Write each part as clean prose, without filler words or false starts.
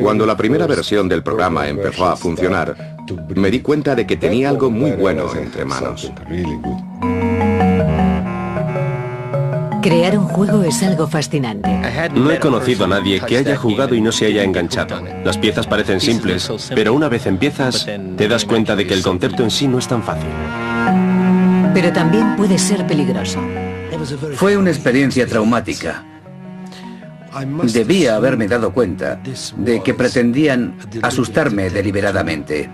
Cuando la primera versión del programa empezó a funcionar, me di cuenta de que tenía algo muy bueno entre manos. Crear un juego es algo fascinante. No he conocido a nadie que haya jugado y no se haya enganchado. Las piezas parecen simples, pero una vez empiezas, te das cuenta de que el concepto en sí no es tan fácil. Pero también puede ser peligroso. Fue una experiencia traumática. Debía haberme dado cuenta de que pretendían asustarme deliberadamente.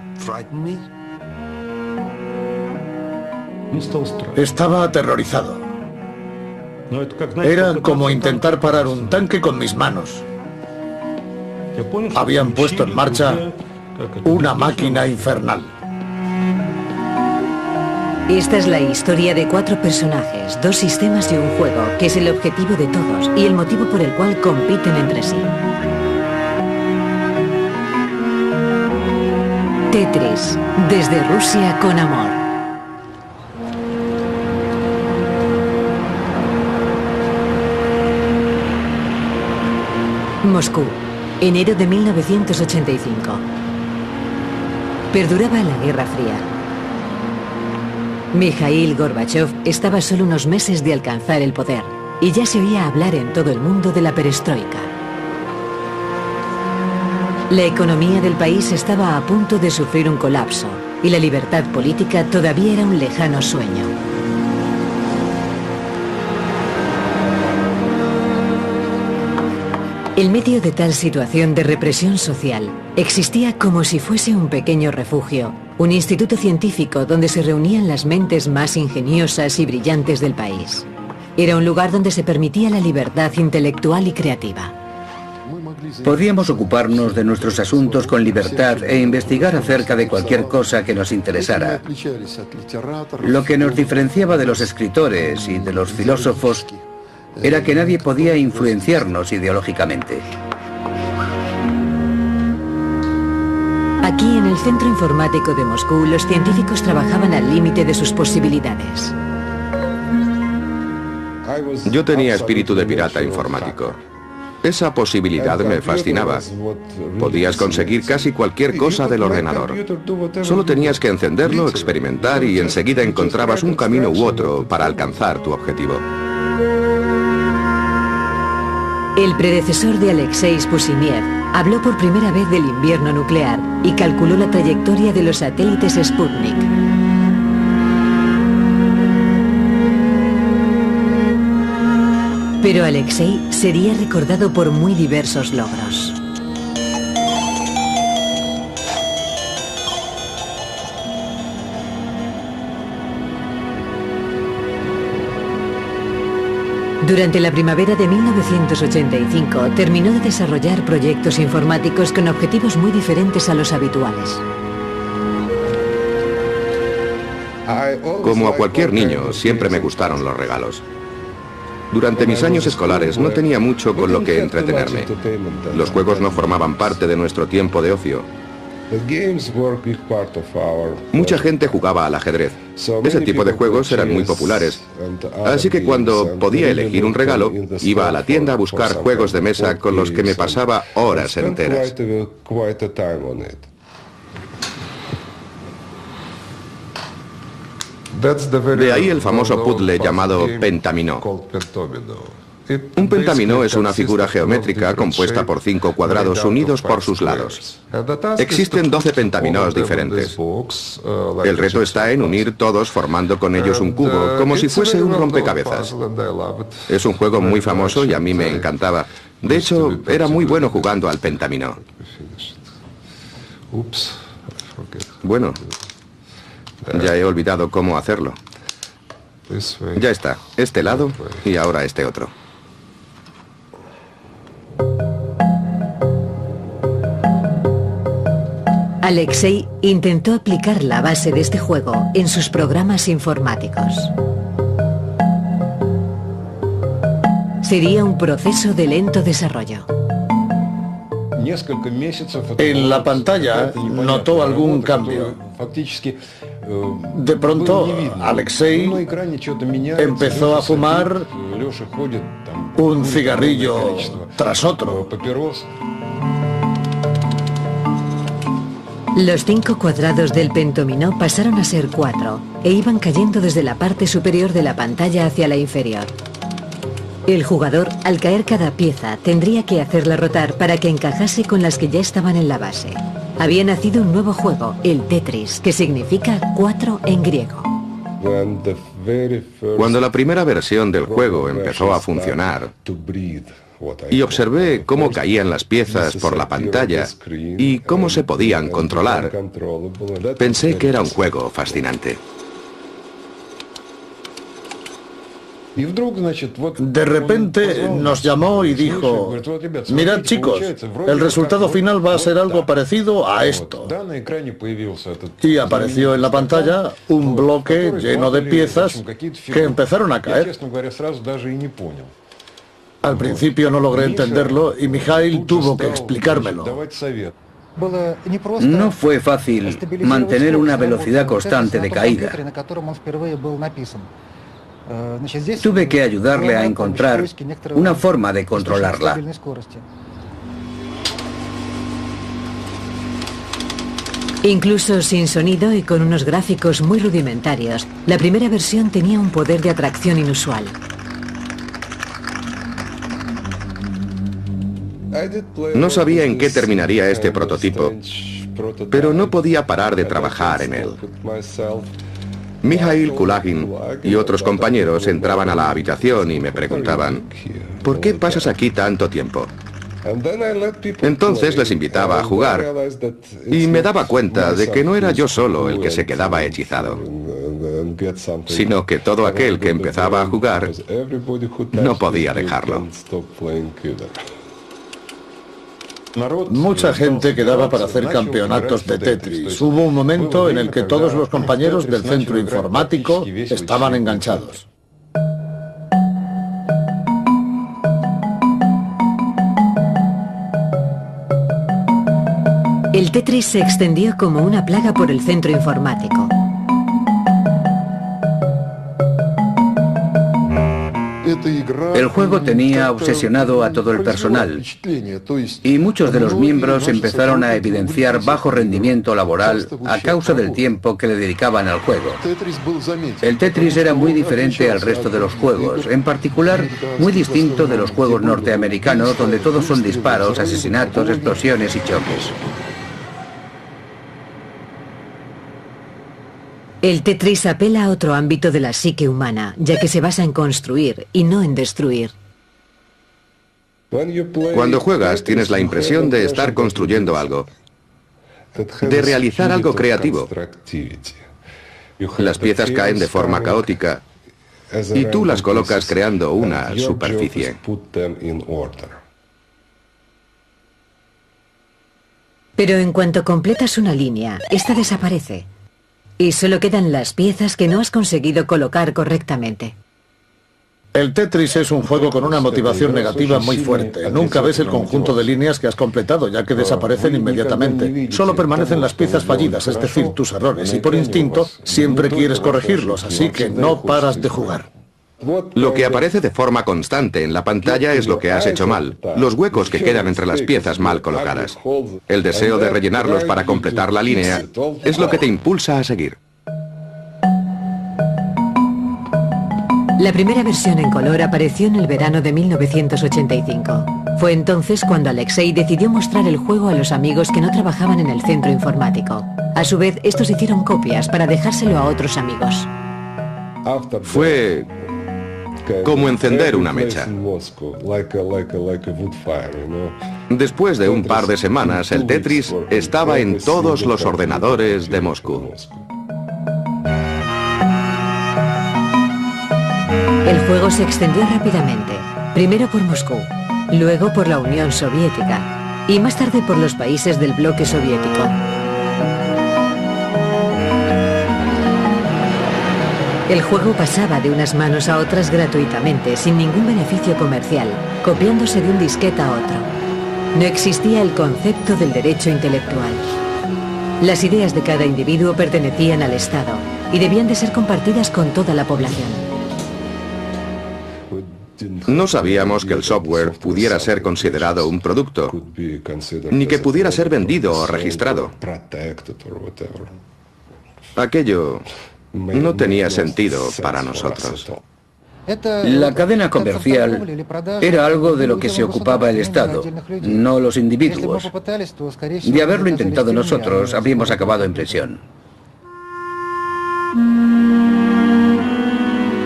Estaba aterrorizado. Era como intentar parar un tanque con mis manos. Habían puesto en marcha una máquina infernal. Esta es la historia de 4 personajes, 2 sistemas y un juego, que es el objetivo de todos y el motivo por el cual compiten entre sí. Tetris, desde Rusia con amor. Moscú, enero de 1985. Perduraba la Guerra Fría. Mikhail Gorbachev estaba solo unos meses de alcanzar el poder y ya se oía hablar en todo el mundo de la perestroika. La economía del país estaba a punto de sufrir un colapso y la libertad política todavía era un lejano sueño. En medio de tal situación de represión social, existía como si fuese un pequeño refugio, un instituto científico donde se reunían las mentes más ingeniosas y brillantes del país. Era un lugar donde se permitía la libertad intelectual y creativa. Podíamos ocuparnos de nuestros asuntos con libertad e investigar acerca de cualquier cosa que nos interesara. Lo que nos diferenciaba de los escritores y de los filósofos era que nadie podía influenciarnos ideológicamente. Aquí, en el Centro Informático de Moscú, los científicos trabajaban al límite de sus posibilidades. Yo tenía espíritu de pirata informático. Esa posibilidad me fascinaba. Podías conseguir casi cualquier cosa del ordenador. Solo tenías que encenderlo, experimentar y enseguida encontrabas un camino u otro para alcanzar tu objetivo. El predecesor de Alexei Spussimiev habló por primera vez del invierno nuclear y calculó la trayectoria de los satélites Sputnik. Pero Alexei sería recordado por muy diversos logros. Durante la primavera de 1985 terminó de desarrollar proyectos informáticos con objetivos muy diferentes a los habituales. Como a cualquier niño, siempre me gustaron los regalos. Durante mis años escolares no tenía mucho con lo que entretenerme. Los juegos no formaban parte de nuestro tiempo de ocio. Mucha gente jugaba al ajedrez. Ese tipo de juegos eran muy populares. Así que cuando podía elegir un regalo, iba a la tienda a buscar juegos de mesa con los que me pasaba horas enteras. De ahí el famoso puzzle llamado pentaminó. Un pentaminó es una figura geométrica compuesta por 5 cuadrados unidos por sus lados. Existen 12 pentaminós diferentes. El reto está en unir todos formando con ellos un cubo, como si fuese un rompecabezas. Es un juego muy famoso y a mí me encantaba. De hecho, era muy bueno jugando al pentaminó. Bueno, ya he olvidado cómo hacerlo. Ya está, este lado y ahora este otro. Alexei intentó aplicar la base de este juego en sus programas informáticos. Sería un proceso de lento desarrollo. En la pantalla notó algún cambio. De pronto, Alexei empezó a fumar un cigarrillo tras otro. Los 5 cuadrados del pentominó pasaron a ser 4 e iban cayendo desde la parte superior de la pantalla hacia la inferior. El jugador, al caer cada pieza, tendría que hacerla rotar para que encajase con las que ya estaban en la base. Había nacido un nuevo juego, el Tetris, que significa 4 en griego. Cuando la primera versión del juego empezó a funcionar y observé cómo caían las piezas por la pantalla y cómo se podían controlar, pensé que era un juego fascinante. De repente nos llamó y dijo: mirad chicos, el resultado final va a ser algo parecido a esto. Y apareció en la pantalla un bloque lleno de piezas que empezaron a caer. Al principio no logré entenderlo y Mikhail tuvo que explicármelo. No fue fácil mantener una velocidad constante de caída. Tuve que ayudarle a encontrar una forma de controlarla. Incluso sin sonido y con unos gráficos muy rudimentarios, la primera versión tenía un poder de atracción inusual. No sabía en qué terminaría este prototipo, pero no podía parar de trabajar en él. Mikhail Kulagin y otros compañeros entraban a la habitación y me preguntaban: ¿por qué pasas aquí tanto tiempo? Entonces les invitaba a jugar y me daba cuenta de que no era yo solo el que se quedaba hechizado, sino que todo aquel que empezaba a jugar no podía dejarlo. Mucha gente quedaba para hacer campeonatos de Tetris. Hubo un momento en el que todos los compañeros del centro informático estaban enganchados. El Tetris se extendió como una plaga por el centro informático. El juego tenía obsesionado a todo el personal y muchos de los miembros empezaron a evidenciar bajo rendimiento laboral a causa del tiempo que le dedicaban al juego. El Tetris era muy diferente al resto de los juegos, en particular muy distinto de los juegos norteamericanos donde todos son disparos, asesinatos, explosiones y choques. El Tetris apela a otro ámbito de la psique humana, ya que se basa en construir y no en destruir. Cuando juegas tienes la impresión de estar construyendo algo, de realizar algo creativo. Las piezas caen de forma caótica y tú las colocas creando una superficie. Pero en cuanto completas una línea, esta desaparece. Y solo quedan las piezas que no has conseguido colocar correctamente. El Tetris es un juego con una motivación negativa muy fuerte. Nunca ves el conjunto de líneas que has completado, ya que desaparecen inmediatamente. Solo permanecen las piezas fallidas, es decir, tus errores. Y por instinto, siempre quieres corregirlos, así que no paras de jugar. Lo que aparece de forma constante en la pantalla es lo que has hecho mal, los huecos que quedan entre las piezas mal colocadas. El deseo de rellenarlos para completar la línea es lo que te impulsa a seguir. La primera versión en color apareció en el verano de 1985. Fue entonces cuando Alexei decidió mostrar el juego a los amigos que no trabajaban en el centro informático. A su vez, estos hicieron copias para dejárselo a otros amigos. Fue como encender una mecha. Después de un par de semanas, el Tetris estaba en todos los ordenadores de Moscú. El juego se extendió rápidamente, primero por Moscú, luego por la Unión Soviética y más tarde por los países del bloque soviético. El juego pasaba de unas manos a otras gratuitamente, sin ningún beneficio comercial, copiándose de un disquete a otro. No existía el concepto del derecho intelectual. Las ideas de cada individuo pertenecían al Estado y debían de ser compartidas con toda la población. No sabíamos que el software pudiera ser considerado un producto, ni que pudiera ser vendido o registrado. Aquello no tenía sentido para nosotros. La cadena comercial era algo de lo que se ocupaba el Estado, no los individuos. De haberlo intentado nosotros, habríamos acabado en prisión.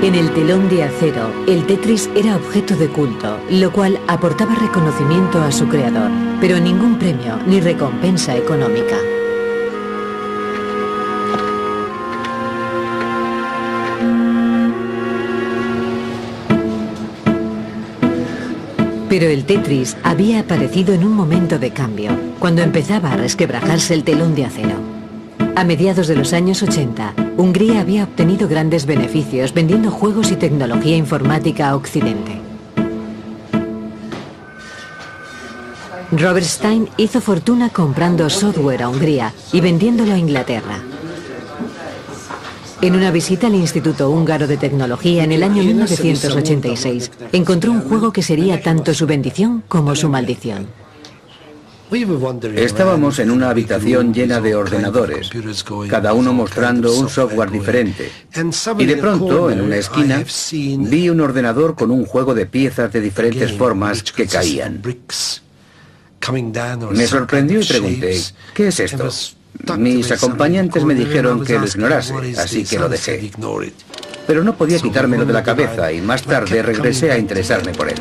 En el telón de acero, el Tetris era objeto de culto, lo cual aportaba reconocimiento a su creador, pero ningún premio ni recompensa económica. Pero el Tetris había aparecido en un momento de cambio, cuando empezaba a resquebrajarse el telón de acero. A mediados de los años 80, Hungría había obtenido grandes beneficios vendiendo juegos y tecnología informática a Occidente. Robert Stein hizo fortuna comprando software a Hungría y vendiéndolo a Inglaterra. En una visita al Instituto Húngaro de Tecnología en el año 1986, encontró un juego que sería tanto su bendición como su maldición. Estábamos en una habitación llena de ordenadores, cada uno mostrando un software diferente. Y de pronto, en una esquina, vi un ordenador con un juego de piezas de diferentes formas que caían. Me sorprendió y pregunté, ¿qué es esto? Mis acompañantes me dijeron que lo ignorase, así que lo dejé. Pero no podía quitármelo de la cabeza y más tarde regresé a interesarme por él.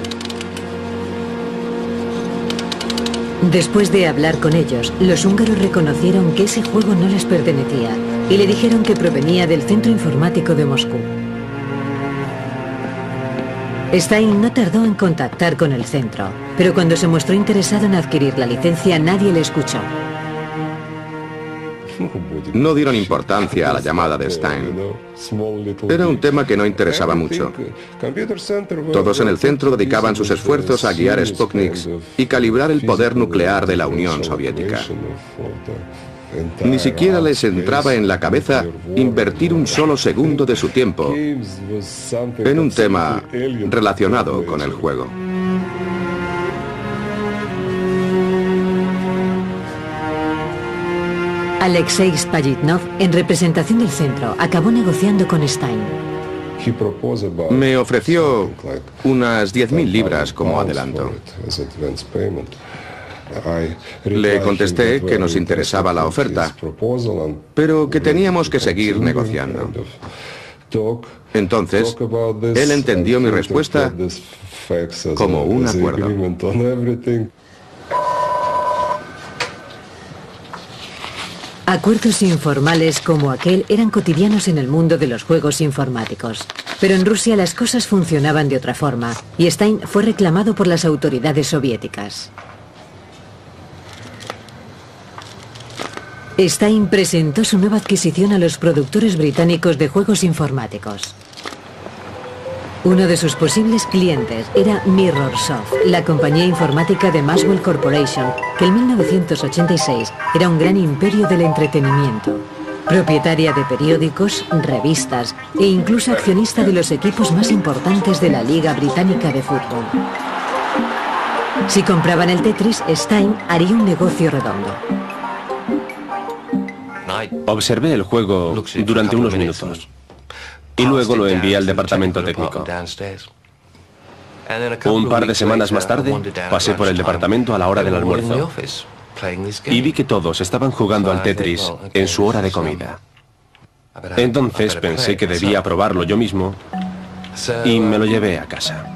Después de hablar con ellos, los húngaros reconocieron que ese juego no les pertenecía y le dijeron que provenía del Centro Informático de Moscú. Stein no tardó en contactar con el centro, pero cuando se mostró interesado en adquirir la licencia, nadie le escuchó. No dieron importancia a la llamada de Stein. Era un tema que no interesaba mucho. Todos en el centro dedicaban sus esfuerzos a guiar Sputniks y calibrar el poder nuclear de la Unión Soviética. Ni siquiera les entraba en la cabeza invertir un solo segundo de su tiempo en un tema relacionado con el juego. Alexei Spagitnov, en representación del centro, acabó negociando con Stein. Me ofreció unas 10.000 libras como adelanto. Le contesté que nos interesaba la oferta, pero que teníamos que seguir negociando. Entonces, él entendió mi respuesta como un acuerdo. Acuerdos informales como aquel eran cotidianos en el mundo de los juegos informáticos. Pero en Rusia las cosas funcionaban de otra forma, y Stein fue reclamado por las autoridades soviéticas. Stein presentó su nueva adquisición a los productores británicos de juegos informáticos. Uno de sus posibles clientes era Mirrorsoft, la compañía informática de Maxwell Corporation, que en 1986 era un gran imperio del entretenimiento. Propietaria de periódicos, revistas e incluso accionista de los equipos más importantes de la Liga Británica de Fútbol. Si compraban el Tetris, Stein haría un negocio redondo. Observé el juego durante unos minutos y luego lo envié al departamento técnico. Un par de semanas más tarde, pasé por el departamento a la hora del almuerzo y vi que todos estaban jugando al Tetris en su hora de comida. Entonces pensé que debía probarlo yo mismo y me lo llevé a casa.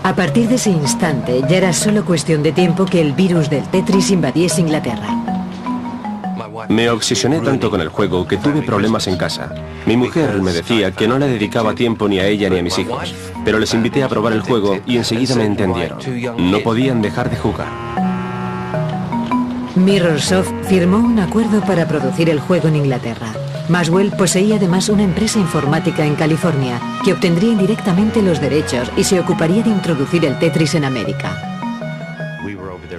A partir de ese instante, ya era solo cuestión de tiempo que el virus del Tetris invadiese Inglaterra. Me obsesioné tanto con el juego que tuve problemas en casa. Mi mujer me decía que no le dedicaba tiempo ni a ella ni a mis hijos, pero les invité a probar el juego y enseguida me entendieron. No podían dejar de jugar. Mirrorsoft firmó un acuerdo para producir el juego en Inglaterra. Maxwell poseía además una empresa informática en California que obtendría indirectamente los derechos y se ocuparía de introducir el Tetris en América.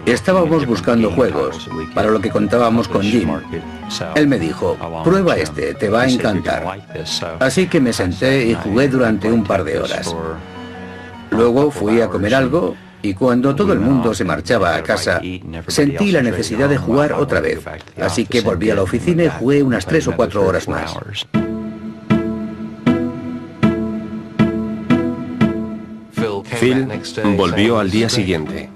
Estábamos buscando juegos, para lo que contábamos con Jim. Él me dijo, prueba este, te va a encantar. Así que me senté y jugué durante un par de horas. Luego fui a comer algo y cuando todo el mundo se marchaba a casa, sentí la necesidad de jugar otra vez. Así que volví a la oficina y jugué unas 3 o 4 horas más. Phil volvió al día siguiente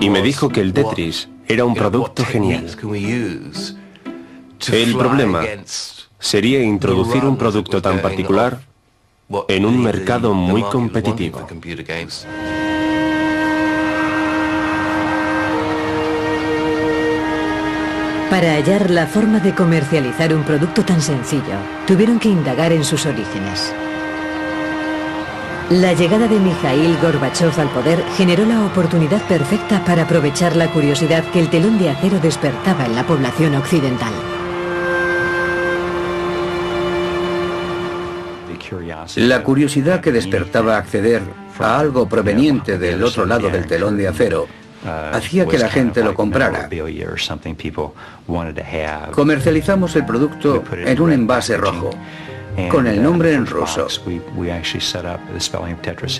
y me dijo que el Tetris era un producto genial. El problema sería introducir un producto tan particular en un mercado muy competitivo. Para hallar la forma de comercializar un producto tan sencillo, tuvieron que indagar en sus orígenes. La llegada de Mikhail Gorbachev al poder generó la oportunidad perfecta para aprovechar la curiosidad que el telón de acero despertaba en la población occidental. La curiosidad que despertaba acceder a algo proveniente del otro lado del telón de acero hacía que la gente lo comprara. Comercializamos el producto en un envase rojo, con el nombre en ruso.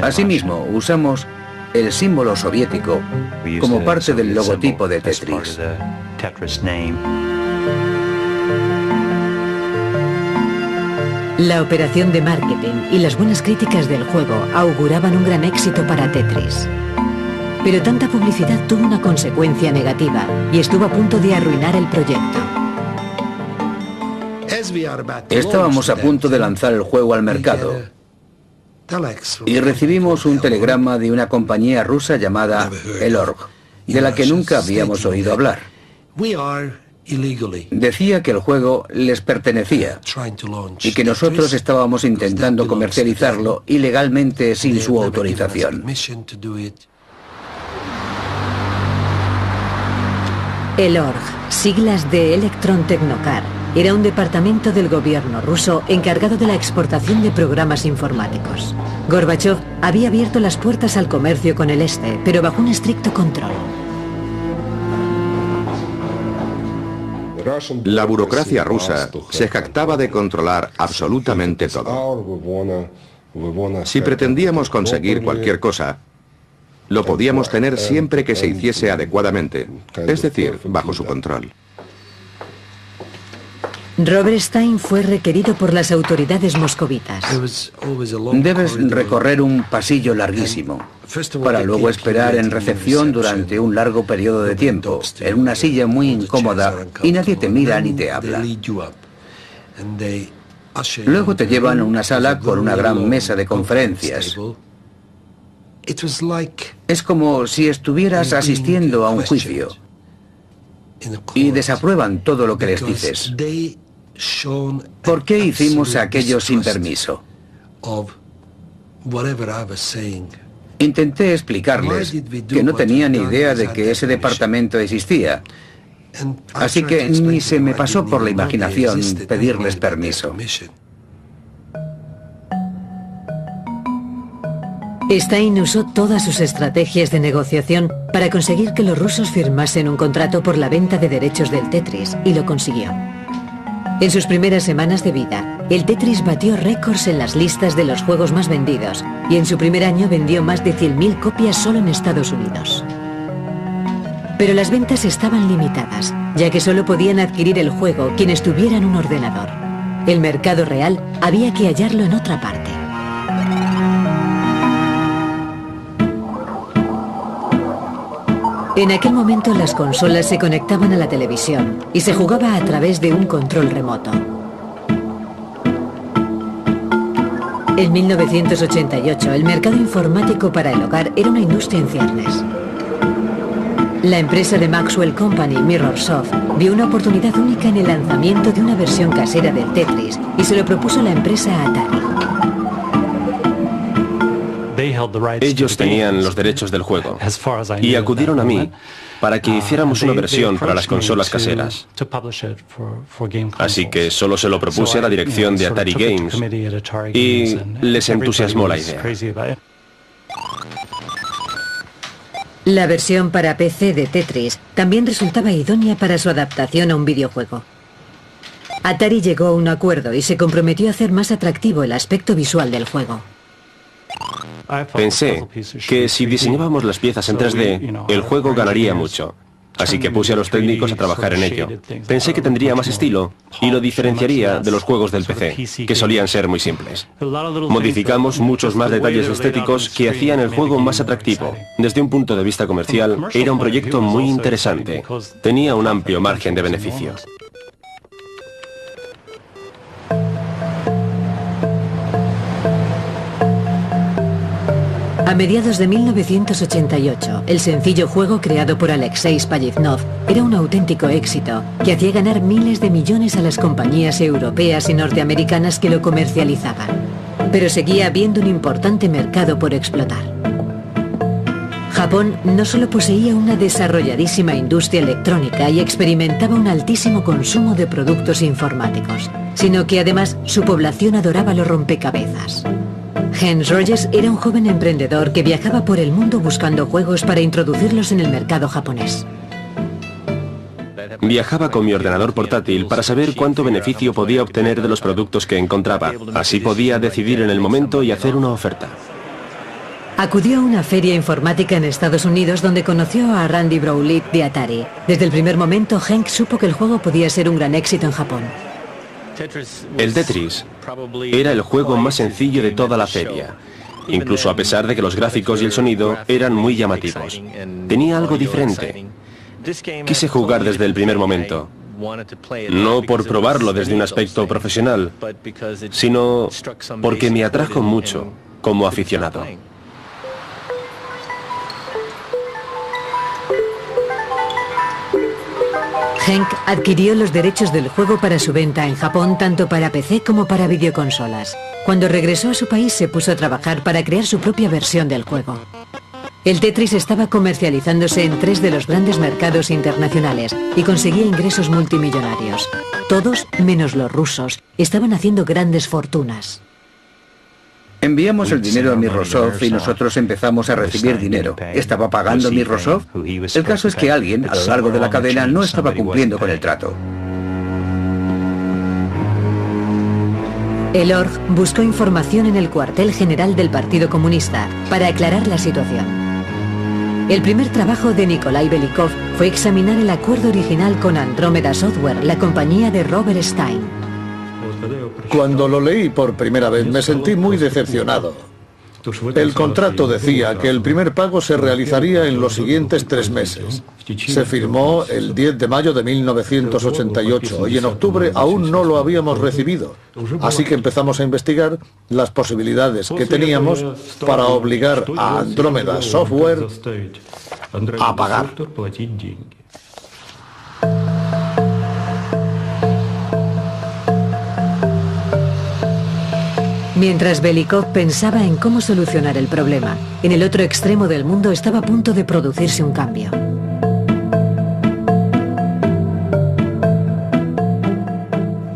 Asimismo, usamos el símbolo soviético como parte del logotipo de Tetris. La operación de marketing y las buenas críticas del juego auguraban un gran éxito para Tetris. Pero tanta publicidad tuvo una consecuencia negativa y estuvo a punto de arruinar el proyecto. Estábamos a punto de lanzar el juego al mercado y recibimos un telegrama de una compañía rusa llamada Elorg, de la que nunca habíamos oído hablar. Decía que el juego les pertenecía y que nosotros estábamos intentando comercializarlo ilegalmente sin su autorización. Elorg, siglas de Electron Technocar, era un departamento del gobierno ruso encargado de la exportación de programas informáticos. Gorbachev había abierto las puertas al comercio con el este, pero bajo un estricto control. La burocracia rusa se jactaba de controlar absolutamente todo. Si pretendíamos conseguir cualquier cosa, lo podíamos tener siempre que se hiciese adecuadamente, es decir, bajo su control. Robert Stein fue requerido por las autoridades moscovitas. Debes recorrer un pasillo larguísimo para luego esperar en recepción durante un largo periodo de tiempo, en una silla muy incómoda y nadie te mira ni te habla. Luego te llevan a una sala con una gran mesa de conferencias. Es como si estuvieras asistiendo a un juicio y desaprueban todo lo que les dices. ¿Por qué hicimos aquello sin permiso? Intenté explicarles que no tenía ni idea de que ese departamento existía, así que ni se me pasó por la imaginación pedirles permiso. Stein usó todas sus estrategias de negociación para conseguir que los rusos firmasen un contrato por la venta de derechos del Tetris, y lo consiguió. En sus primeras semanas de vida, el Tetris batió récords en las listas de los juegos más vendidos, y en su primer año vendió más de 100.000 copias solo en Estados Unidos. Pero las ventas estaban limitadas, ya que solo podían adquirir el juego quienes tuvieran un ordenador. El mercado real había que hallarlo en otra parte. En aquel momento las consolas se conectaban a la televisión y se jugaba a través de un control remoto. En 1988, el mercado informático para el hogar era una industria en ciernes. La empresa de Maxwell Company, Mirrorsoft, vio una oportunidad única en el lanzamiento de una versión casera del Tetris y se lo propuso a la empresa Atari. Ellos tenían los derechos del juego y acudieron a mí para que hiciéramos una versión para las consolas caseras. Así que solo se lo propuse a la dirección de Atari Games y les entusiasmó la idea. La versión para PC de Tetris también resultaba idónea para su adaptación a un videojuego. Atari llegó a un acuerdo y se comprometió a hacer más atractivo el aspecto visual del juego. Pensé que si diseñábamos las piezas en 3D, el juego ganaría mucho. Así que puse a los técnicos a trabajar en ello. Pensé que tendría más estilo y lo diferenciaría de los juegos del PC, que solían ser muy simples. Modificamos muchos más detalles estéticos que hacían el juego más atractivo. Desde un punto de vista comercial, era un proyecto muy interesante. Tenía un amplio margen de beneficio. A mediados de 1988, el sencillo juego creado por Alexei Spajitnov era un auténtico éxito que hacía ganar miles de millones a las compañías europeas y norteamericanas que lo comercializaban. Pero seguía habiendo un importante mercado por explotar. Japón no solo poseía una desarrolladísima industria electrónica y experimentaba un altísimo consumo de productos informáticos, sino que además su población adoraba los rompecabezas. Hans Rogers era un joven emprendedor que viajaba por el mundo buscando juegos para introducirlos en el mercado japonés. Viajaba con mi ordenador portátil para saber cuánto beneficio podía obtener de los productos que encontraba. Así podía decidir en el momento y hacer una oferta. Acudió a una feria informática en Estados Unidos donde conoció a Randy Broulitt de Atari. Desde el primer momento, Hank supo que el juego podía ser un gran éxito en Japón. El Tetris era el juego más sencillo de toda la feria, incluso a pesar de que los gráficos y el sonido eran muy llamativos. Tenía algo diferente. Quise jugar desde el primer momento, no por probarlo desde un aspecto profesional, sino porque me atrajo mucho como aficionado. Hank adquirió los derechos del juego para su venta en Japón, tanto para PC como para videoconsolas. Cuando regresó a su país se puso a trabajar para crear su propia versión del juego. El Tetris estaba comercializándose en 3 de los grandes mercados internacionales y conseguía ingresos multimillonarios. Todos, menos los rusos, estaban haciendo grandes fortunas. Enviamos el dinero a Microsoft y nosotros empezamos a recibir dinero. ¿Estaba pagando Microsoft? El caso es que alguien, a lo largo de la cadena, no estaba cumpliendo con el trato. El Org buscó información en el cuartel general del Partido Comunista para aclarar la situación. El primer trabajo de Nikolai Belikov fue examinar el acuerdo original con Andromeda Software, la compañía de Robert Stein. Cuando lo leí por primera vez me sentí muy decepcionado. El contrato decía que el primer pago se realizaría en los siguientes 3 meses. Se firmó el 10 de mayo de 1988 y en octubre aún no lo habíamos recibido. Así que empezamos a investigar las posibilidades que teníamos para obligar a Andromeda Software a pagar. Mientras Belikov pensaba en cómo solucionar el problema, en el otro extremo del mundo estaba a punto de producirse un cambio.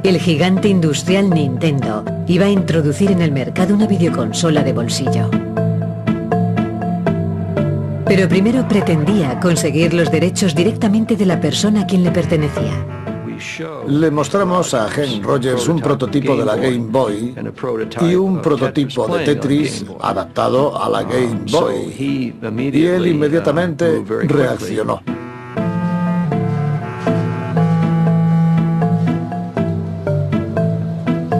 El gigante industrial Nintendo iba a introducir en el mercado una videoconsola de bolsillo. Pero primero pretendía conseguir los derechos directamente de la persona a quien le pertenecía. Le mostramos a Hank Rogers un prototipo de la Game Boy y un prototipo de Tetris adaptado a la Game Boy. Y él inmediatamente reaccionó.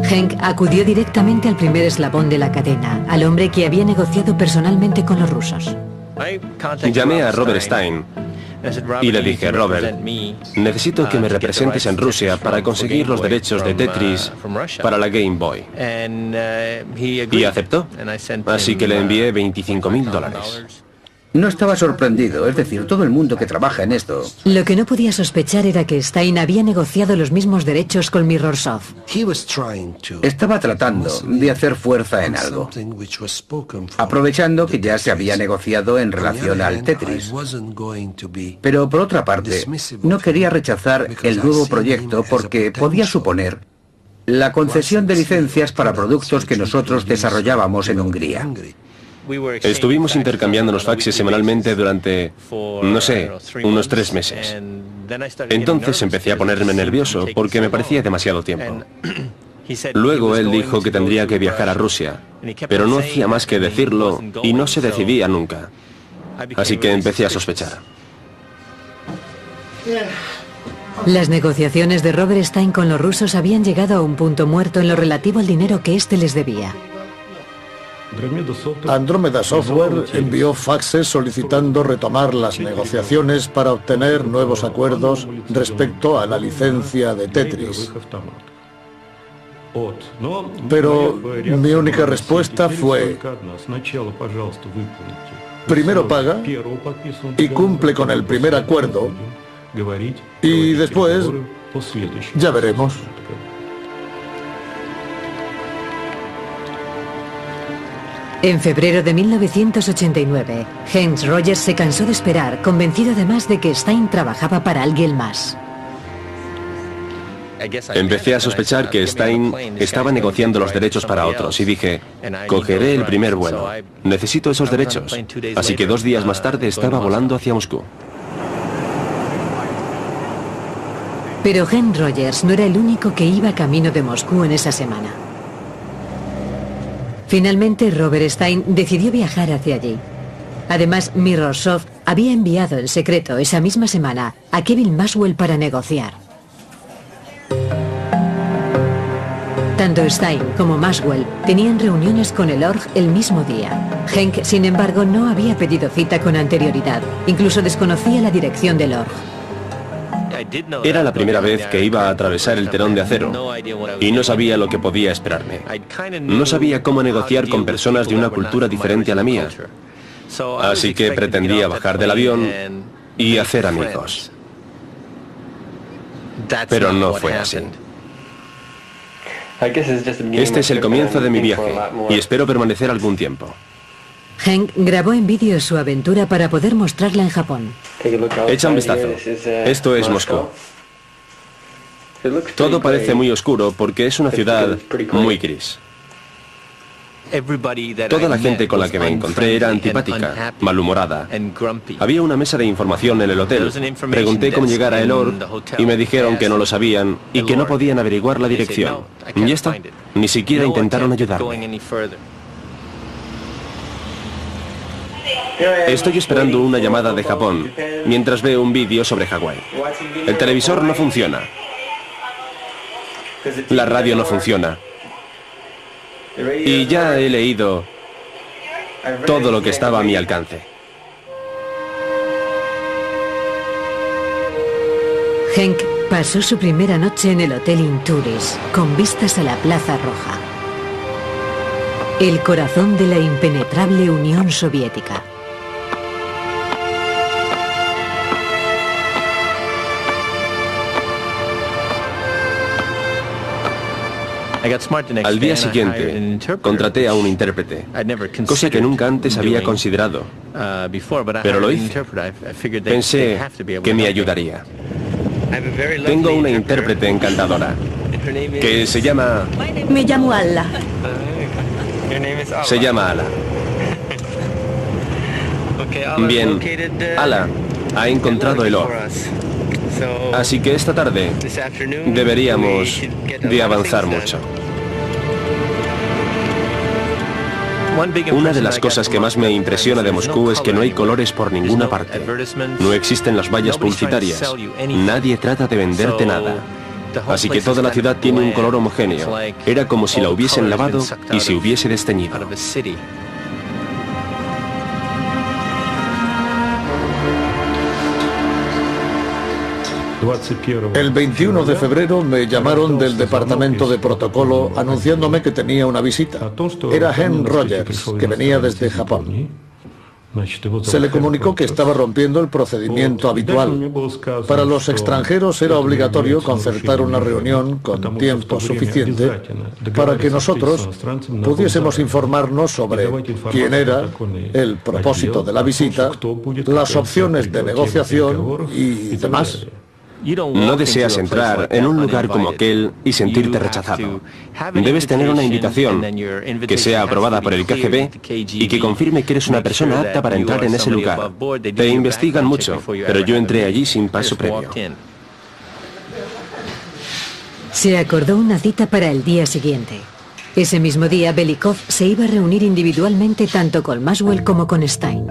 Hank acudió directamente al primer eslabón de la cadena, al hombre que había negociado personalmente con los rusos. Llamé a Robert Stein y le dije: Robert, necesito que me representes en Rusia para conseguir los derechos de Tetris para la Game Boy. Y aceptó, así que le envié $25.000. No estaba sorprendido, es decir, todo el mundo que trabaja en esto. Lo que no podía sospechar era que Stein había negociado los mismos derechos con Mirrorsoft. Estaba tratando de hacer fuerza en algo, aprovechando que ya se había negociado en relación al Tetris. Pero por otra parte, no quería rechazar el nuevo proyecto porque podía suponer la concesión de licencias para productos que nosotros desarrollábamos en Hungría. Estuvimos intercambiándonos faxes semanalmente durante, no sé, unos 3 meses. Entonces empecé a ponerme nervioso porque me parecía demasiado tiempo. Luego él dijo que tendría que viajar a Rusia, pero no hacía más que decirlo y no se decidía nunca. Así que empecé a sospechar. Las negociaciones de Robert Stein con los rusos habían llegado a un punto muerto en lo relativo al dinero que éste les debía. Andrómeda Software envió faxes solicitando retomar las negociaciones para obtener nuevos acuerdos respecto a la licencia de Tetris. Pero mi única respuesta fue: primero paga y cumple con el primer acuerdo, y después ya veremos. En febrero de 1989, Heinz Rogers se cansó de esperar, convencido además de que Stein trabajaba para alguien más. Empecé a sospechar que Stein estaba negociando los derechos para otros y dije, cogeré el primer vuelo. Necesito esos derechos. Así que 2 días más tarde estaba volando hacia Moscú. Pero Heinz Rogers no era el único que iba camino de Moscú en esa semana. Finalmente, Robert Stein decidió viajar hacia allí. Además, Mirrorsoft había enviado en secreto esa misma semana a Kevin Maxwell para negociar. Tanto Stein como Maxwell tenían reuniones con el Org el mismo día. Henk, sin embargo, no había pedido cita con anterioridad. Incluso desconocía la dirección del Org. Era la primera vez que iba a atravesar el telón de acero y no sabía lo que podía esperarme. No sabía cómo negociar con personas de una cultura diferente a la mía. Así que pretendía bajar del avión y hacer amigos. Pero no fue así. Este es el comienzo de mi viaje y espero permanecer algún tiempo. Henk grabó en vídeo su aventura para poder mostrarla en Japón. Echa un vistazo. Esto es Moscú. Todo parece muy oscuro porque es una ciudad muy gris. Toda la gente con la que me encontré era antipática, malhumorada. Había una mesa de información en el hotel. Pregunté cómo llegar a El Org y me dijeron que no lo sabían y que no podían averiguar la dirección. Y esto, ni siquiera intentaron ayudarme. Estoy esperando una llamada de Japón mientras veo un vídeo sobre Hawái. El televisor no funciona. La radio no funciona. Y ya he leído todo lo que estaba a mi alcance. Henk pasó su primera noche en el Hotel Inturis, con vistas a la Plaza Roja. El corazón de la impenetrable Unión Soviética. Al día siguiente, contraté a un intérprete, cosa que nunca antes había considerado, pero lo hice. Pensé que me ayudaría. Tengo una intérprete encantadora, que se llama... Me llamo Alla. Se llama Ala. Bien, Ala ha encontrado el Org. Así que esta tarde deberíamos de avanzar mucho. Una de las cosas que más me impresiona de Moscú es que no hay colores por ninguna parte. No existen las vallas publicitarias. Nadie trata de venderte nada. Así que toda la ciudad tiene un color homogéneo. Era como si la hubiesen lavado y se hubiese desteñido. El 21 de febrero me llamaron del departamento de protocolo anunciándome que tenía una visita. Era Heinz Rogers, que venía desde Japón. Se le comunicó que estaba rompiendo el procedimiento habitual. Para los extranjeros era obligatorio concertar una reunión con tiempo suficiente para que nosotros pudiésemos informarnos sobre quién era, el propósito de la visita, las opciones de negociación y demás. No deseas entrar en un lugar como aquel y sentirte rechazado. Debes tener una invitación que sea aprobada por el KGB y que confirme que eres una persona apta para entrar en ese lugar. Te investigan mucho, pero yo entré allí sin paso previo. Se acordó una cita para el día siguiente. Ese mismo día, Belikov se iba a reunir individualmente tanto con Maxwell como con Stein.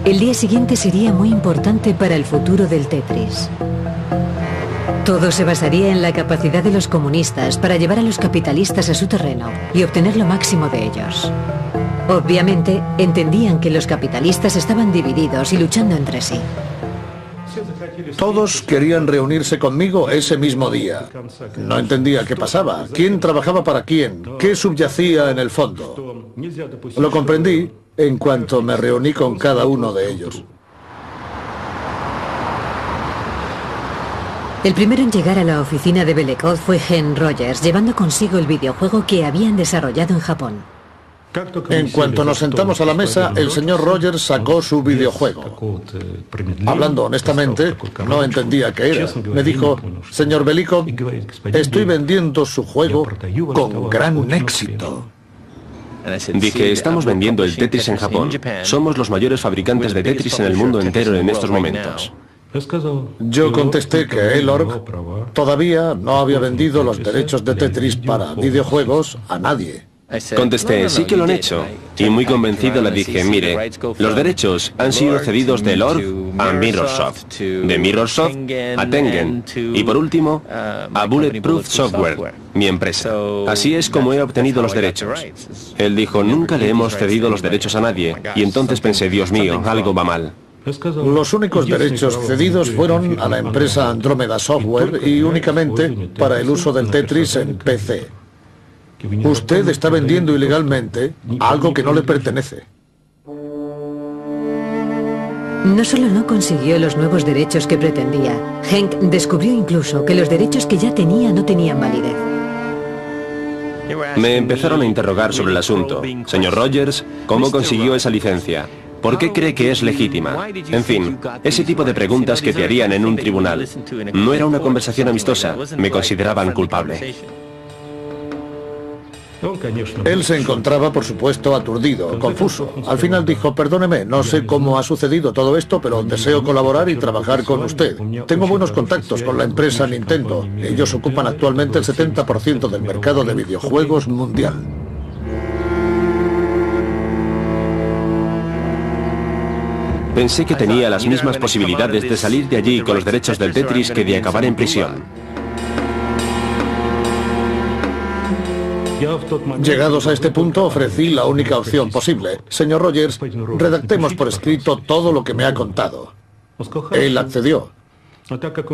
El día siguiente sería muy importante para el futuro del Tetris. Todo se basaría en la capacidad de los comunistas para llevar a los capitalistas a su terreno y obtener lo máximo de ellos. Obviamente, entendían que los capitalistas estaban divididos y luchando entre sí. Todos querían reunirse conmigo ese mismo día. No entendía qué pasaba, quién trabajaba para quién, qué subyacía en el fondo. Lo comprendí en cuanto me reuní con cada uno de ellos. El primero en llegar a la oficina de Belikov fue Henry Rogers, llevando consigo el videojuego que habían desarrollado en Japón. En cuanto nos sentamos a la mesa, el señor Rogers sacó su videojuego. Hablando honestamente, no entendía qué era. Me dijo, señor Belikov, estoy vendiendo su juego con gran éxito. Dije, estamos vendiendo el Tetris en Japón. Somos los mayores fabricantes de Tetris en el mundo entero en estos momentos. Yo contesté que Elorg todavía no había vendido los derechos de Tetris para videojuegos a nadie. Contesté, sí que lo han hecho. Y muy convencido le dije, mire, los derechos han sido cedidos de Elorg a Mirrorsoft, de Mirrorsoft a Tengen y por último a Bulletproof Software, mi empresa. Así es como he obtenido los derechos. Él dijo, nunca le hemos cedido los derechos a nadie. Y entonces pensé, Dios mío, algo va mal. Los únicos derechos cedidos fueron a la empresa Andrómeda Software y únicamente para el uso del Tetris en PC. Usted está vendiendo ilegalmente algo que no le pertenece. No solo no consiguió los nuevos derechos que pretendía, Henk descubrió incluso que los derechos que ya tenía no tenían validez. Me empezaron a interrogar sobre el asunto. Señor Rogers, ¿cómo consiguió esa licencia? ¿Por qué cree que es legítima? En fin, ese tipo de preguntas que te harían en un tribunal. No era una conversación amistosa, me consideraban culpable. Él se encontraba, por supuesto, aturdido, confuso. Al final dijo, perdóneme, no sé cómo ha sucedido todo esto, pero deseo colaborar y trabajar con usted. Tengo buenos contactos con la empresa Nintendo. Ellos ocupan actualmente el 70% del mercado de videojuegos mundial. Pensé que tenía las mismas posibilidades de salir de allí con los derechos del Tetris que de acabar en prisión. Llegados a este punto, ofrecí la única opción posible. Señor Rogers, redactemos por escrito todo lo que me ha contado. Él accedió.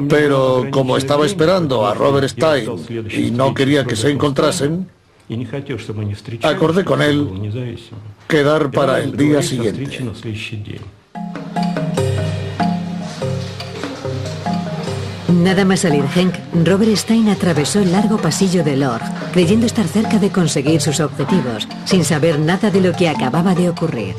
Pero como estaba esperando a Robert Stein y no quería que se encontrasen, acordé con él quedar para el día siguiente. Nada más salir Henk, Robert Stein atravesó el largo pasillo de Elorg, creyendo estar cerca de conseguir sus objetivos, sin saber nada de lo que acababa de ocurrir.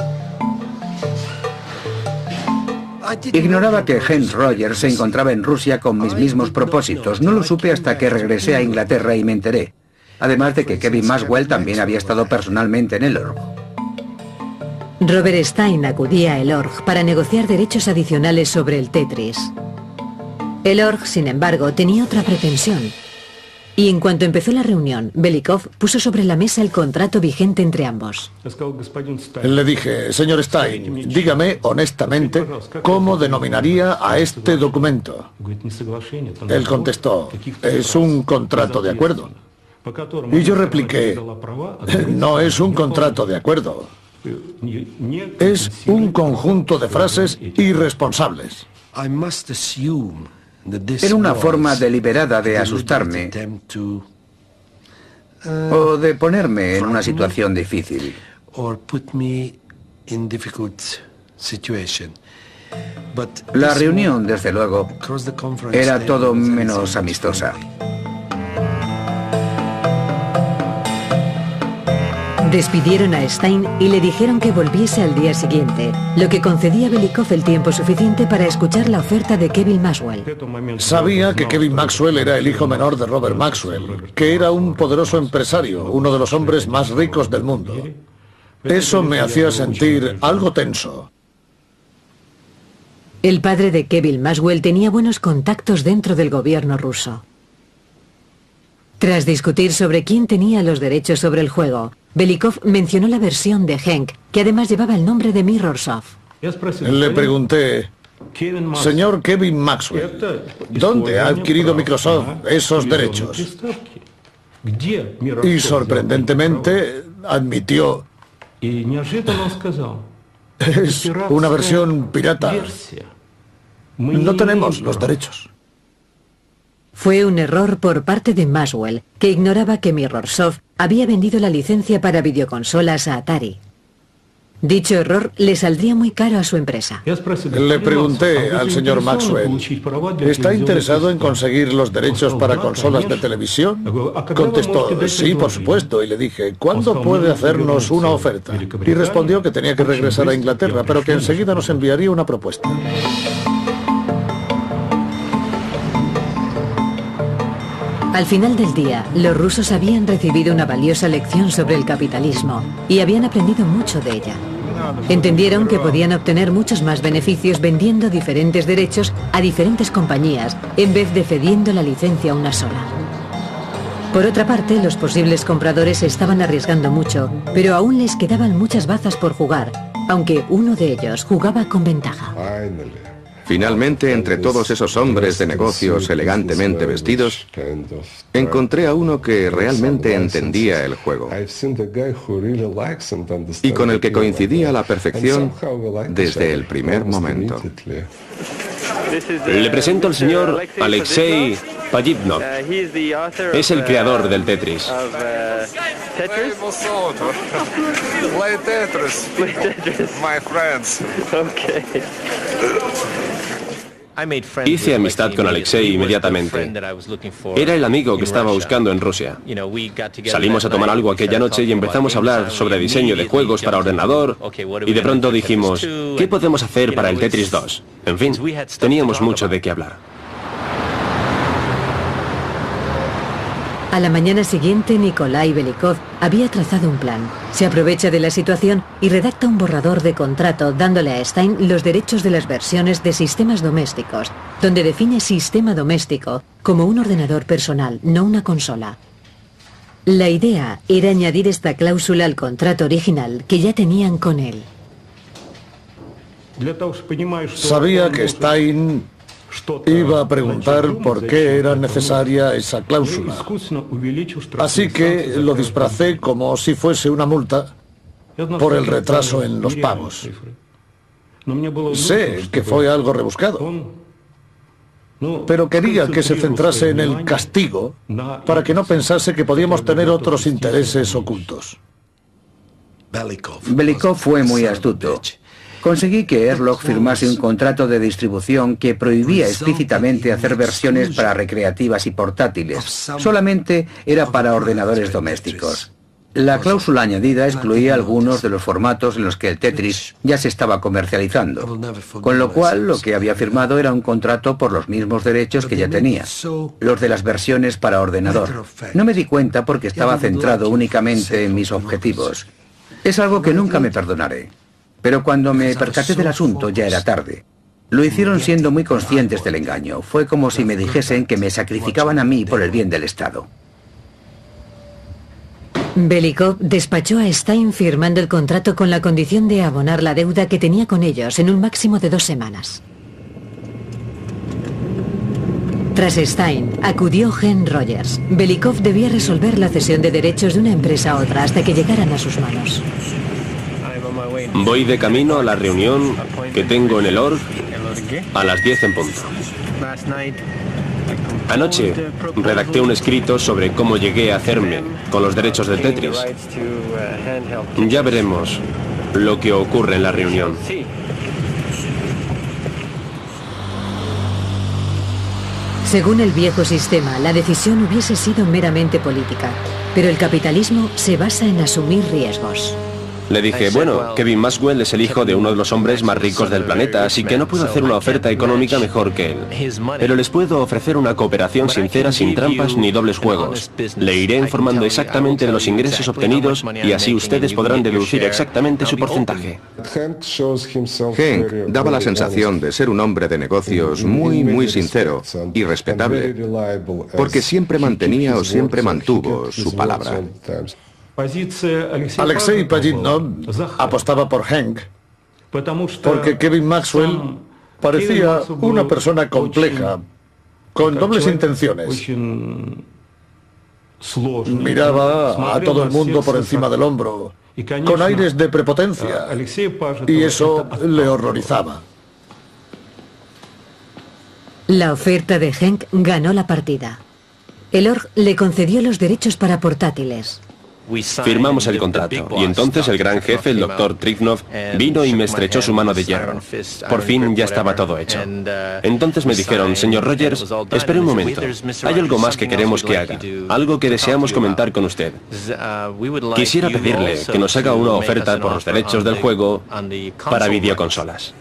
Ignoraba que Henry Rogers se encontraba en Rusia con mis mismos propósitos. No lo supe hasta que regresé a Inglaterra y me enteré. Además de que Kevin Maxwell también había estado personalmente en Elorg. Robert Stein acudía a Elorg para negociar derechos adicionales sobre el Tetris. Elorg, sin embargo, tenía otra pretensión. Y en cuanto empezó la reunión, Belikov puso sobre la mesa el contrato vigente entre ambos. Le dije, señor Stein, dígame honestamente cómo denominaría a este documento. Él contestó, es un contrato de acuerdo. Y yo repliqué, no es un contrato de acuerdo. Es un conjunto de frases irresponsables. Era una forma deliberada de asustarme o de ponerme en una situación difícil. La reunión, desde luego, era todo menos amistosa. Despidieron a Stein y le dijeron que volviese al día siguiente, lo que concedía a Belikov el tiempo suficiente para escuchar la oferta de Kevin Maxwell. Sabía que Kevin Maxwell era el hijo menor de Robert Maxwell, que era un poderoso empresario, uno de los hombres más ricos del mundo. Eso me hacía sentir algo tenso. El padre de Kevin Maxwell tenía buenos contactos dentro del gobierno ruso. Tras discutir sobre quién tenía los derechos sobre el juego, Belikov mencionó la versión de Henk, que además llevaba el nombre de Mirrorsoft. Le pregunté, señor Kevin Maxwell, ¿dónde ha adquirido Microsoft esos derechos? Y sorprendentemente admitió, es una versión pirata. No tenemos los derechos. Fue un error por parte de Maxwell, que ignoraba que Mirrorsoft había vendido la licencia para videoconsolas a Atari. Dicho error le saldría muy caro a su empresa. Le pregunté al señor Maxwell, ¿está interesado en conseguir los derechos para consolas de televisión? Contestó, sí, por supuesto, y le dije, ¿cuándo puede hacernos una oferta? Y respondió que tenía que regresar a Inglaterra, pero que enseguida nos enviaría una propuesta. Al final del día, los rusos habían recibido una valiosa lección sobre el capitalismo y habían aprendido mucho de ella. Entendieron que podían obtener muchos más beneficios vendiendo diferentes derechos a diferentes compañías en vez de cediendo la licencia a una sola. Por otra parte, los posibles compradores estaban arriesgando mucho, pero aún les quedaban muchas bazas por jugar, aunque uno de ellos jugaba con ventaja. Finalmente, entre todos esos hombres de negocios elegantemente vestidos, encontré a uno que realmente entendía el juego y con el que coincidía a la perfección desde el primer momento. Le presento al señor Alexei Pajitnov. Es el creador del Tetris. Hice amistad con Alexei inmediatamente. Era el amigo que estaba buscando en Rusia. Salimos a tomar algo aquella noche y empezamos a hablar sobre diseño de juegos para ordenador y de pronto dijimos, ¿qué podemos hacer para el Tetris 2? En fin, teníamos mucho de qué hablar. A la mañana siguiente, Nikolai Belikov había trazado un plan. Se aprovecha de la situación y redacta un borrador de contrato dándole a Stein los derechos de las versiones de sistemas domésticos, donde define sistema doméstico como un ordenador personal, no una consola. La idea era añadir esta cláusula al contrato original que ya tenían con él. Sabía que Stein iba a preguntar por qué era necesaria esa cláusula. Así que lo disfracé como si fuese una multa por el retraso en los pagos. Sé que fue algo rebuscado, pero quería que se centrase en el castigo para que no pensase que podíamos tener otros intereses ocultos. Belikov fue muy astuto. Conseguí que Erlog firmase un contrato de distribución que prohibía explícitamente hacer versiones para recreativas y portátiles. Solamente era para ordenadores domésticos. La cláusula añadida excluía algunos de los formatos en los que el Tetris ya se estaba comercializando, con lo cual lo que había firmado era un contrato por los mismos derechos que ya tenía, los de las versiones para ordenador. No me di cuenta porque estaba centrado únicamente en mis objetivos. Es algo que nunca me perdonaré. Pero cuando me percaté del asunto ya era tarde. Lo hicieron siendo muy conscientes del engaño. Fue como si me dijesen que me sacrificaban a mí por el bien del Estado. Belikov despachó a Stein firmando el contrato con la condición de abonar la deuda que tenía con ellos en un máximo de 2 semanas. Tras Stein, acudió Hen Rogers. Belikov debía resolver la cesión de derechos de una empresa a otra hasta que llegaran a sus manos. Voy de camino a la reunión que tengo en el org a las 10 en punto. Anoche redacté un escrito sobre cómo llegué a hacerme con los derechos del Tetris. Ya veremos lo que ocurre en la reunión. Según el viejo sistema, la decisión hubiese sido meramente política. pero el capitalismo se basa en asumir riesgos. Le dije, bueno, Kevin Maxwell es el hijo de uno de los hombres más ricos del planeta, así que no puedo hacer una oferta económica mejor que él. Pero les puedo ofrecer una cooperación sincera, sin trampas ni dobles juegos. Le iré informando exactamente de los ingresos obtenidos y así ustedes podrán deducir exactamente su porcentaje. Hank daba la sensación de ser un hombre de negocios muy sincero y respetable, porque siempre mantenía o siempre mantuvo su palabra. Alexei Pajitnov apostaba por Hank porque Kevin Maxwell parecía una persona compleja, con dobles intenciones. Miraba a todo el mundo por encima del hombro, con aires de prepotencia, y eso le horrorizaba. La oferta de Hank ganó la partida. El Org le concedió los derechos para portátiles. Firmamos el contrato y entonces el gran jefe, el Dr. Trifnov, vino y me estrechó su mano de hierro. Por fin ya estaba todo hecho. Entonces me dijeron, señor Rogers, espere un momento. Hay algo más que queremos que haga, algo que deseamos comentar con usted. Quisiera pedirle que nos haga una oferta por los derechos del juego para videoconsolas.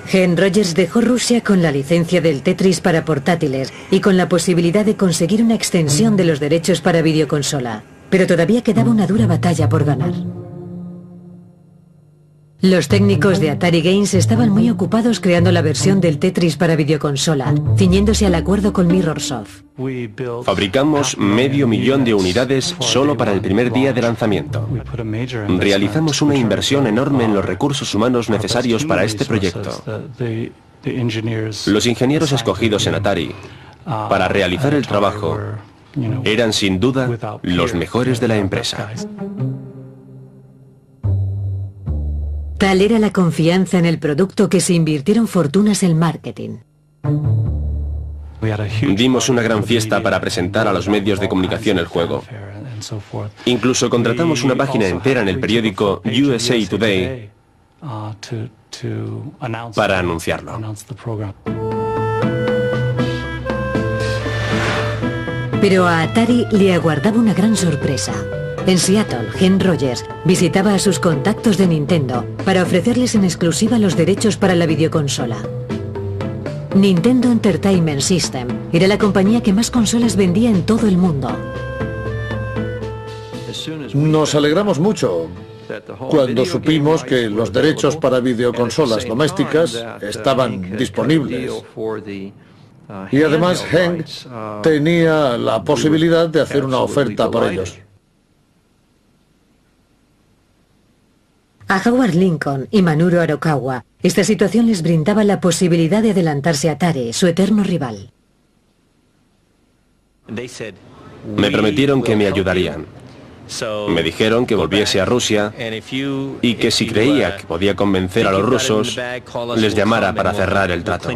Hen Rogers dejó Rusia con la licencia del Tetris para portátiles y con la posibilidad de conseguir una extensión de los derechos para videoconsola, pero todavía quedaba una dura batalla por ganar. Los técnicos de Atari Games estaban muy ocupados creando la versión del Tetris para videoconsola, ciñéndose al acuerdo con Mirrorsoft. Fabricamos 500.000 de unidades solo para el primer día de lanzamiento. Realizamos una inversión enorme en los recursos humanos necesarios para este proyecto. Los ingenieros escogidos en Atari para realizar el trabajo eran sin duda los mejores de la empresa. Tal era la confianza en el producto que se invirtieron fortunas en marketing. Dimos una gran fiesta para presentar a los medios de comunicación el juego. Incluso contratamos una página entera en el periódico USA Today para anunciarlo. Pero a Atari le aguardaba una gran sorpresa. En Seattle, Hen Rogers visitaba a sus contactos de Nintendo para ofrecerles en exclusiva los derechos para la videoconsola. Nintendo Entertainment System era la compañía que más consolas vendía en todo el mundo. Nos alegramos mucho cuando supimos que los derechos para videoconsolas domésticas estaban disponibles. Y además Hank tenía la posibilidad de hacer una oferta por ellos. A Howard Lincoln y Manuro Arakawa, esta situación les brindaba la posibilidad de adelantarse a Atari, su eterno rival. Me prometieron que me ayudarían. Me dijeron que volviese a Rusia y que si creía que podía convencer a los rusos, les llamara para cerrar el trato.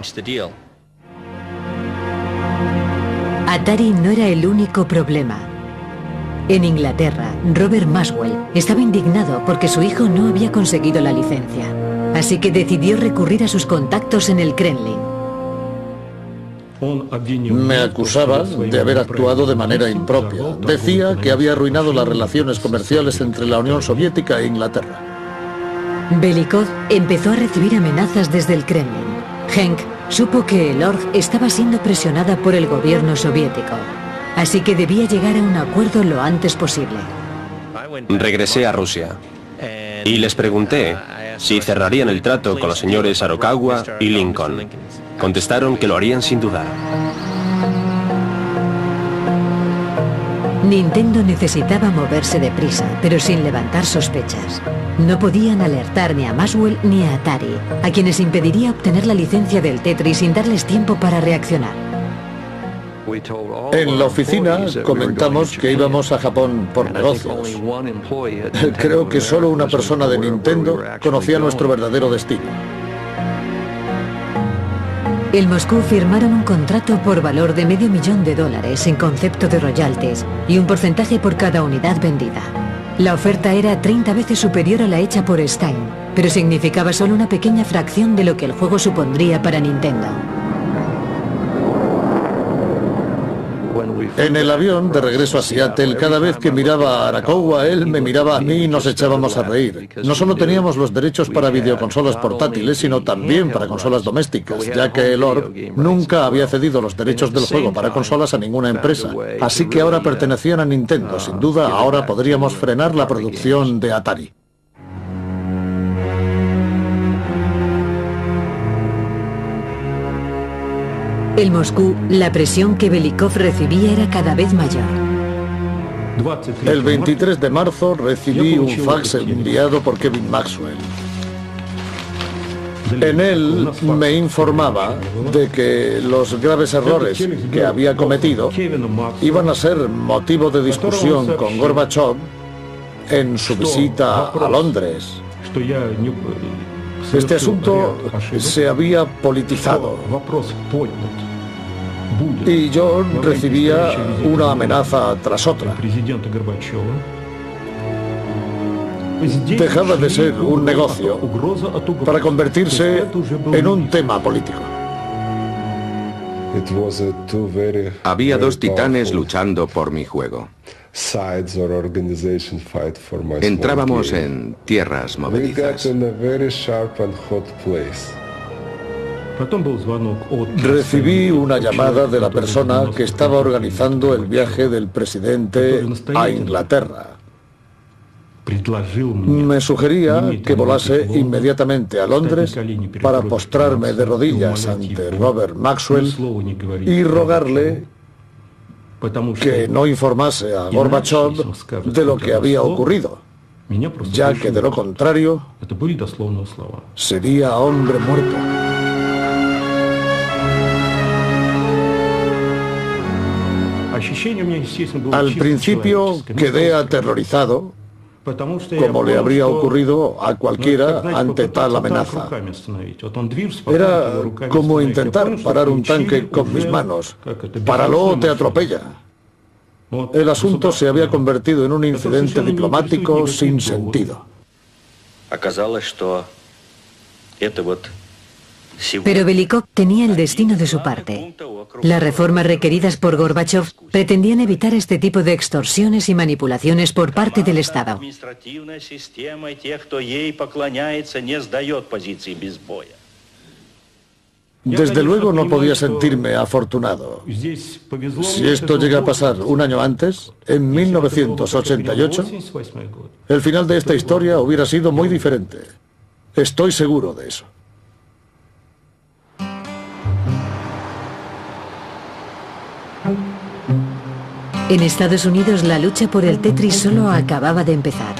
Atari no era el único problema. En Inglaterra, Robert Maxwell estaba indignado porque su hijo no había conseguido la licencia. Así que decidió recurrir a sus contactos en el Kremlin. Me acusaba de haber actuado de manera impropia. Decía que había arruinado las relaciones comerciales entre la Unión Soviética e Inglaterra. Belikov empezó a recibir amenazas desde el Kremlin. Hank supo que el Org estaba siendo presionada por el gobierno soviético. Así que debía llegar a un acuerdo lo antes posible. Regresé a Rusia y les pregunté si cerrarían el trato con los señores Arakawa y Lincoln. Contestaron que lo harían sin dudar. Nintendo necesitaba moverse deprisa, pero sin levantar sospechas. No podían alertar ni a Maxwell ni a Atari, a quienes impediría obtener la licencia del Tetris sin darles tiempo para reaccionar. En la oficina comentamos que íbamos a Japón por negocios. Creo que solo una persona de Nintendo conocía nuestro verdadero destino. En Moscú firmaron un contrato por valor de $500,000 en concepto de royalties y un porcentaje por cada unidad vendida. La oferta era 30 veces superior a la hecha por Stein, pero significaba solo una pequeña fracción de lo que el juego supondría para Nintendo. En el avión de regreso a Seattle, cada vez que miraba a Arakawa, él me miraba a mí y nos echábamos a reír. No solo teníamos los derechos para videoconsolas portátiles, sino también para consolas domésticas, ya que el Orb nunca había cedido los derechos del juego para consolas a ninguna empresa. Así que ahora pertenecían a Nintendo. Sin duda, ahora podríamos frenar la producción de Atari. En Moscú, la presión que Belikov recibía era cada vez mayor. El 23 de marzo recibí un fax enviado por Kevin Maxwell. En él me informaba de que los graves errores que había cometido iban a ser motivo de discusión con Gorbachev en su visita a Londres. Este asunto se había politizado y yo recibía una amenaza tras otra. Dejaba de ser un negocio para convertirse en un tema político. Había dos titanes luchando por mi juego. Entrábamos en tierras movedizas. Recibí una llamada de la persona que estaba organizando el viaje del presidente a Inglaterra. Me sugería que volase inmediatamente a Londres para postrarme de rodillas ante Robert Maxwell y rogarle que no informase a Gorbachev de lo que había ocurrido, ya que de lo contrario sería hombre muerto. Al principio quedé aterrorizado, como le habría ocurrido a cualquiera ante tal amenaza. Era como intentar parar un tanque con mis manos. Páralo o te atropella. El asunto se había convertido en un incidente diplomático sin sentido. Pero Belikov tenía el destino de su parte. Las reformas requeridas por Gorbachev pretendían evitar este tipo de extorsiones y manipulaciones por parte del Estado. Desde luego no podía sentirme afortunado. Si esto llega a pasar un año antes, en 1988, el final de esta historia hubiera sido muy diferente. Estoy seguro de eso. En Estados Unidos la lucha por el Tetris solo acababa de empezar.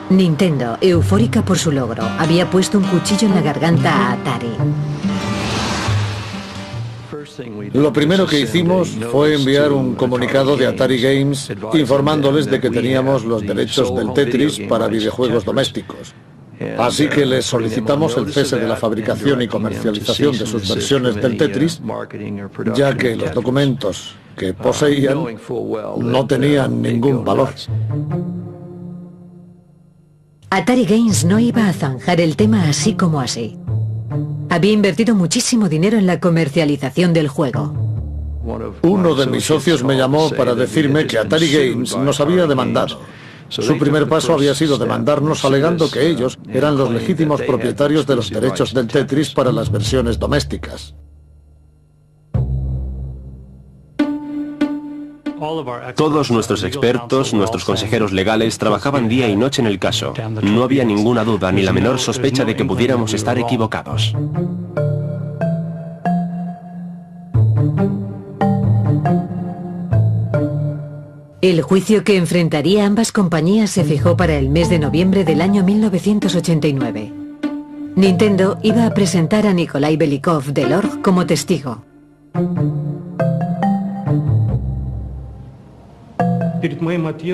Nintendo, eufórica por su logro, había puesto un cuchillo en la garganta a Atari. Lo primero que hicimos fue enviar un comunicado de Atari Games informándoles de que teníamos los derechos del Tetris para videojuegos domésticos. Así que les solicitamos el cese de la fabricación y comercialización de sus versiones del Tetris, ya que los documentos que poseían no tenían ningún valor. Atari Games no iba a zanjar el tema así como así. Había invertido muchísimo dinero en la comercialización del juego. Uno de mis socios me llamó para decirme que Atari Games nos había demandado. Su primer paso había sido demandarnos alegando que ellos eran los legítimos propietarios de los derechos del Tetris para las versiones domésticas. Todos nuestros expertos, nuestros consejeros legales, trabajaban día y noche en el caso. No había ninguna duda ni la menor sospecha de que pudiéramos estar equivocados. El juicio que enfrentaría a ambas compañías se fijó para el mes de noviembre del año 1989. Nintendo iba a presentar a Nikolai Belikov del Org como testigo.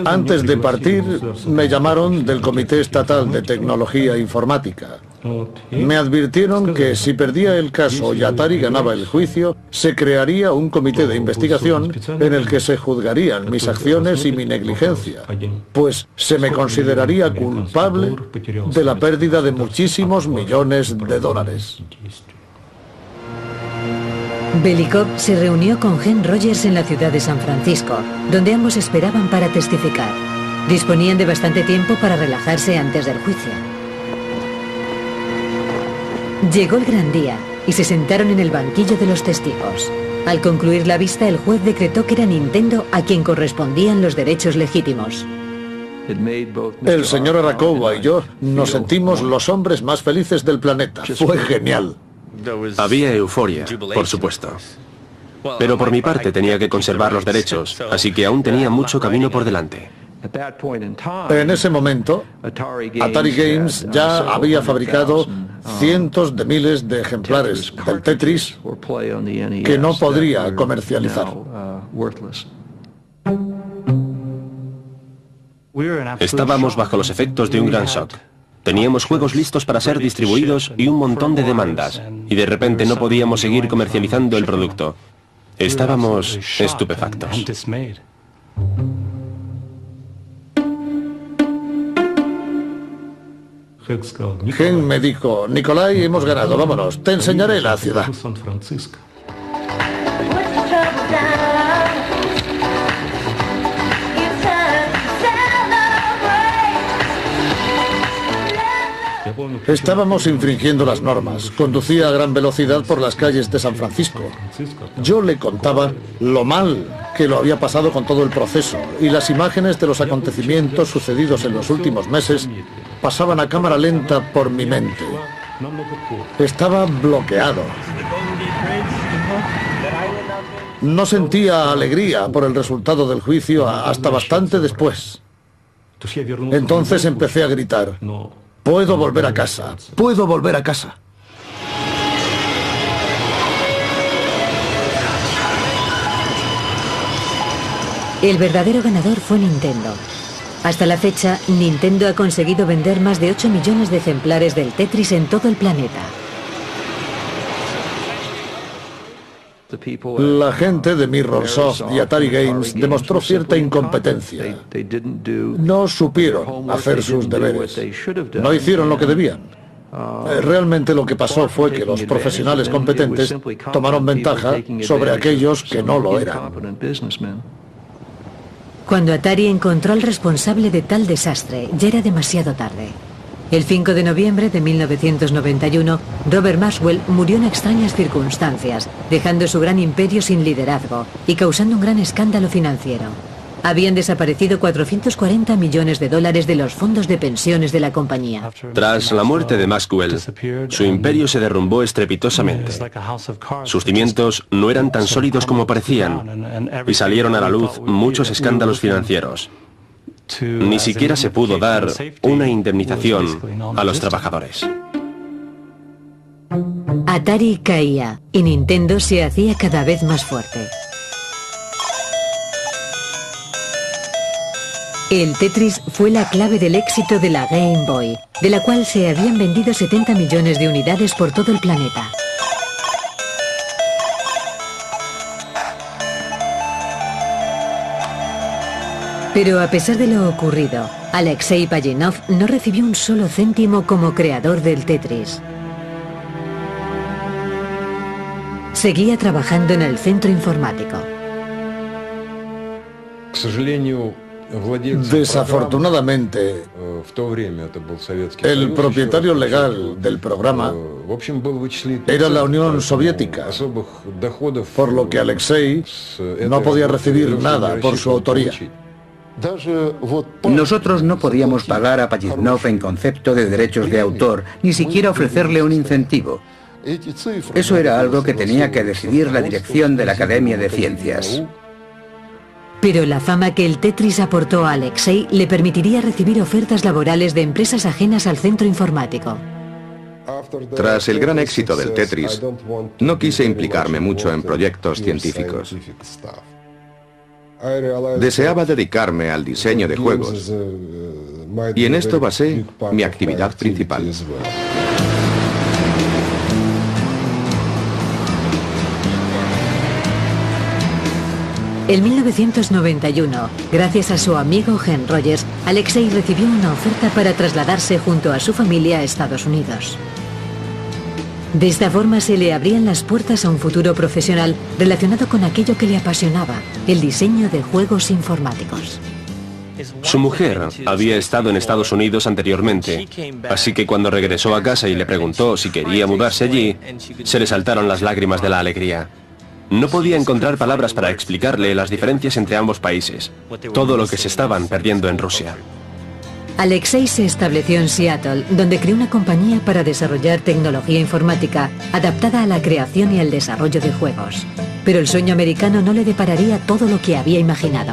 Antes de partir, me llamaron del Comité Estatal de Tecnología Informática. Me advirtieron que si perdía el caso y Atari ganaba el juicio, se crearía un comité de investigación en el que se juzgarían mis acciones y mi negligencia, pues se me consideraría culpable de la pérdida de muchísimos millones de dólares. Belikov se reunió con Hen Rogers en la ciudad de San Francisco, donde ambos esperaban para testificar. Disponían de bastante tiempo para relajarse antes del juicio. Llegó el gran día y se sentaron en el banquillo de los testigos. Al concluir la vista, el juez decretó que era Nintendo a quien correspondían los derechos legítimos. El señor Arakawa y yo nos sentimos los hombres más felices del planeta. Fue genial. Había euforia, por supuesto. Pero por mi parte tenía que conservar los derechos, así que aún tenía mucho camino por delante. En ese momento, Atari Games ya había fabricado cientos de miles de ejemplares del Tetris que no podría comercializar. Estábamos bajo los efectos de un gran shock. Teníamos juegos listos para ser distribuidos y un montón de demandas, y de repente no podíamos seguir comercializando el producto. Estábamos estupefactos. Gen me dijo: Nikolai, hemos ganado, vámonos, te enseñaré la ciudad. Estábamos infringiendo las normas. Conducía a gran velocidad por las calles de San Francisco. Yo le contaba lo mal que lo había pasado con todo el proceso, y las imágenes de los acontecimientos sucedidos en los últimos meses pasaban a cámara lenta por mi mente. Estaba bloqueado. No sentía alegría por el resultado del juicio hasta bastante después. Entonces empecé a gritar: puedo volver a casa, puedo volver a casa. El verdadero ganador fue Nintendo. Hasta la fecha, Nintendo ha conseguido vender más de 8 millones de ejemplares del Tetris en todo el planeta. La gente de Mirrorsoft y Atari Games demostró cierta incompetencia. No supieron hacer sus deberes. No hicieron lo que debían. Realmente lo que pasó fue que los profesionales competentes tomaron ventaja sobre aquellos que no lo eran. Cuando Atari encontró al responsable de tal desastre, ya era demasiado tarde. El 5 de noviembre de 1991, Robert Maxwell murió en extrañas circunstancias, dejando su gran imperio sin liderazgo y causando un gran escándalo financiero. Habían desaparecido 440 millones de dólares de los fondos de pensiones de la compañía. Tras la muerte de Maxwell, su imperio se derrumbó estrepitosamente. Sus cimientos no eran tan sólidos como parecían, y salieron a la luz muchos escándalos financieros. Ni siquiera se pudo dar una indemnización a los trabajadores. Atari caía y Nintendo se hacía cada vez más fuerte. El Tetris fue la clave del éxito de la Game Boy, de la cual se habían vendido 70 millones de unidades por todo el planeta. Pero a pesar de lo ocurrido, Alexei Pajitnov no recibió un solo céntimo como creador del Tetris. Seguía trabajando en el centro informático. Desafortunadamente, el propietario legal del programa era la Unión Soviética, por lo que Alexei no podía recibir nada por su autoría. Nosotros no podíamos pagar a Pajitnov en concepto de derechos de autor, ni siquiera ofrecerle un incentivo. Eso era algo que tenía que decidir la dirección de la Academia de Ciencias. Pero la fama que el Tetris aportó a Alexei le permitiría recibir ofertas laborales de empresas ajenas al centro informático. Tras el gran éxito del Tetris, no quise implicarme mucho en proyectos científicos. Deseaba dedicarme al diseño de juegos, y en esto basé mi actividad principal. En 1991, gracias a su amigo Hen Rogers, Alexei recibió una oferta para trasladarse junto a su familia a Estados Unidos. De esta forma se le abrían las puertas a un futuro profesional relacionado con aquello que le apasionaba, el diseño de juegos informáticos. Su mujer había estado en Estados Unidos anteriormente, así que cuando regresó a casa y le preguntó si quería mudarse allí, se le saltaron las lágrimas de la alegría. No podía encontrar palabras para explicarle las diferencias entre ambos países, todo lo que se estaban perdiendo en Rusia. Alexei se estableció en Seattle, donde creó una compañía para desarrollar tecnología informática adaptada a la creación y al desarrollo de juegos. Pero el sueño americano no le depararía todo lo que había imaginado.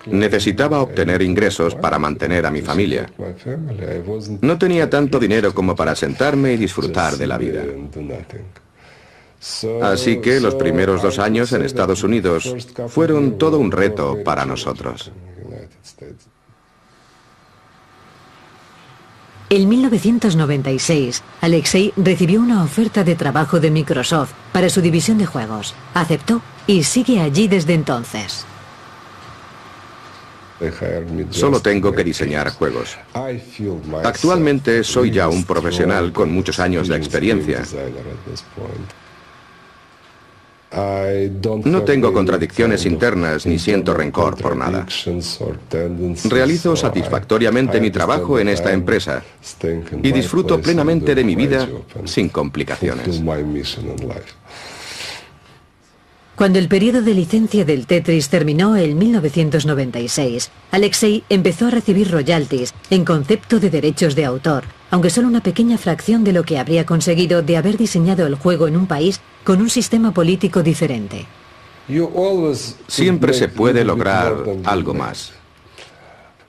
Necesitaba obtener ingresos para mantener a mi familia. No tenía tanto dinero como para sentarme y disfrutar de la vida. Así que los primeros 2 años en Estados Unidos fueron todo un reto para nosotros. En 1996, Alexei recibió una oferta de trabajo de Microsoft para su división de juegos. Aceptó y sigue allí desde entonces. Solo tengo que diseñar juegos. Actualmente soy ya un profesional con muchos años de experiencia. No tengo contradicciones internas ni siento rencor por nada. Realizo satisfactoriamente mi trabajo en esta empresa y disfruto plenamente de mi vida sin complicaciones. Cuando el periodo de licencia del Tetris terminó en 1996, Alexei empezó a recibir royalties en concepto de derechos de autor, aunque solo una pequeña fracción de lo que habría conseguido de haber diseñado el juego en un país con un sistema político diferente. Siempre se puede lograr algo más.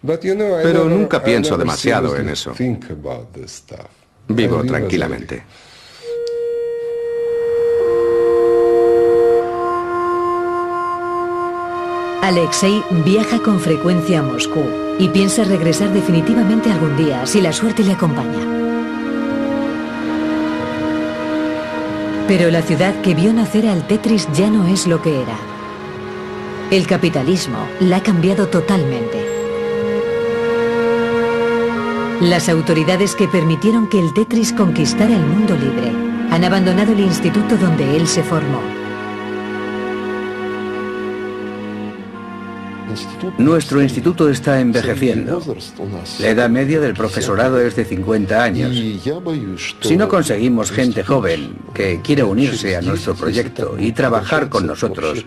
Pero nunca pienso demasiado en eso. Vivo tranquilamente. Alexei viaja con frecuencia a Moscú y piensa regresar definitivamente algún día si la suerte le acompaña. Pero la ciudad que vio nacer al Tetris ya no es lo que era. El capitalismo la ha cambiado totalmente. Las autoridades que permitieron que el Tetris conquistara el mundo libre han abandonado el instituto donde él se formó. Nuestro instituto está envejeciendo. La edad media del profesorado es de 50 años. Si no conseguimos gente joven que quiera unirse a nuestro proyecto y trabajar con nosotros,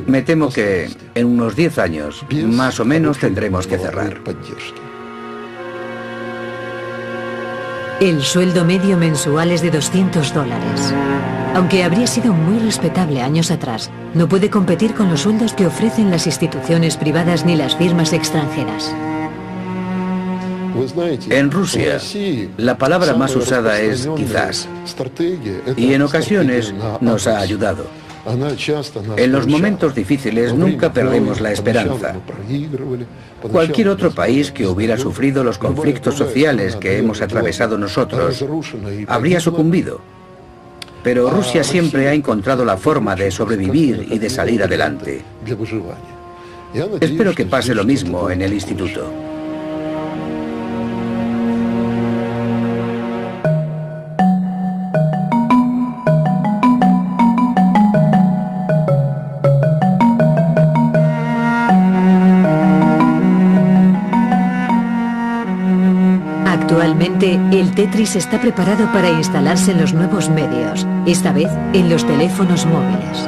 me temo que en unos 10 años, más o menos, tendremos que cerrar. El sueldo medio mensual es de $200. Aunque habría sido muy respetable años atrás, no puede competir con los sueldos que ofrecen las instituciones privadas ni las firmas extranjeras. En Rusia, la palabra más usada es quizás, y en ocasiones nos ha ayudado. En los momentos difíciles nunca perdemos la esperanza. Cualquier otro país que hubiera sufrido los conflictos sociales que hemos atravesado nosotros habría sucumbido. Pero Rusia siempre ha encontrado la forma de sobrevivir y de salir adelante. Espero que pase lo mismo en el instituto. Actualmente, el Tetris está preparado para instalarse en los nuevos medios, esta vez en los teléfonos móviles.